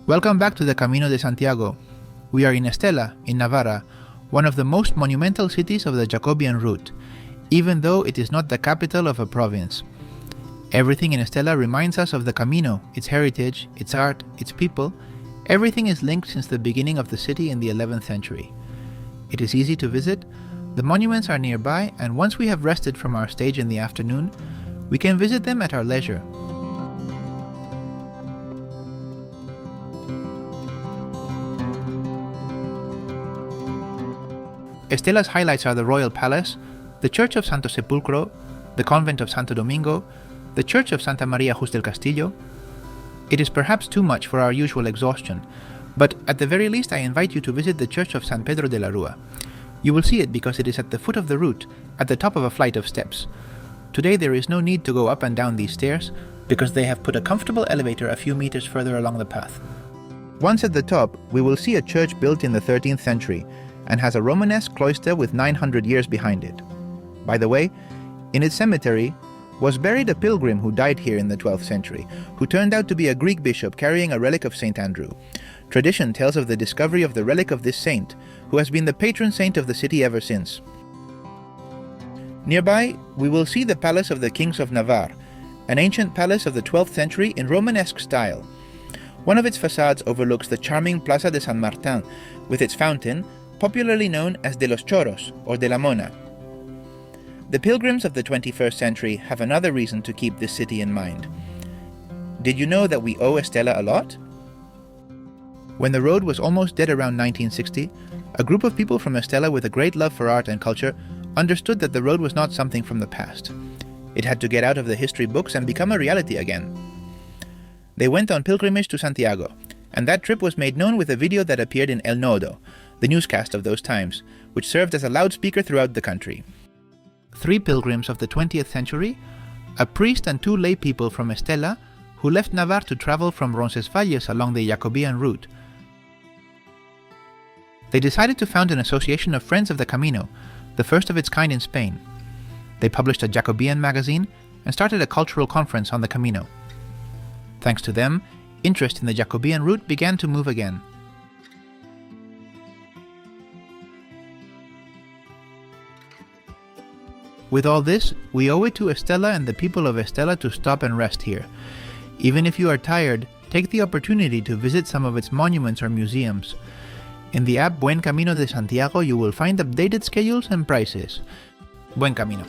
Welcome back to the Camino de Santiago. We are in Estella, in Navarra, one of the most monumental cities of the Jacobean route, even though it is not the capital of a province. Everything in Estella reminds us of the Camino, its heritage, its art, its people. Everything is linked since the beginning of the city in the 11th century. It is easy to visit, the monuments are nearby, and once we have rested from our stage in the afternoon, we can visit them at our leisure. Estella's highlights are the Royal Palace, the Church of Santo Sepulcro, the Convent of Santo Domingo, the Church of Santa Maria Jus del Castillo. It is perhaps too much for our usual exhaustion, but at the very least I invite you to visit the Church of San Pedro de la Rua. You will see it because it is at the foot of the route, at the top of a flight of steps. Today there is no need to go up and down these stairs, because they have put a comfortable elevator a few meters further along the path. Once at the top, we will see a church built in the 13th century, and has a Romanesque cloister with 900 years behind it. By the way, in its cemetery was buried a pilgrim who died here in the 12th century, who turned out to be a Greek bishop carrying a relic of St. Andrew. Tradition tells of the discovery of the relic of this saint, who has been the patron saint of the city ever since. Nearby, we will see the Palace of the Kings of Navarre, an ancient palace of the 12th century in Romanesque style. One of its facades overlooks the charming Plaza de San Martin, with its fountain, popularly known as de los Choros or de la Mona. The pilgrims of the 21st century have another reason to keep this city in mind. Did you know that we owe Estella a lot? When the road was almost dead around 1960, a group of people from Estella with a great love for art and culture understood that the road was not something from the past. It had to get out of the history books and become a reality again. They went on pilgrimage to Santiago, and that trip was made known with a video that appeared in El Nodo, the newscast of those times, which served as a loudspeaker throughout the country. 3 pilgrims of the 20th century, a priest and 2 lay people from Estella, who left Navarre to travel from Roncesvalles along the Jacobean route. They decided to found an association of Friends of the Camino, the first of its kind in Spain. They published a Jacobean magazine and started a cultural conference on the Camino. Thanks to them, interest in the Jacobean route began to move again. With all this, we owe it to Estella and the people of Estella to stop and rest here. Even if you are tired, take the opportunity to visit some of its monuments or museums. In the app Buen Camino de Santiago you will find updated schedules and prices. Buen Camino.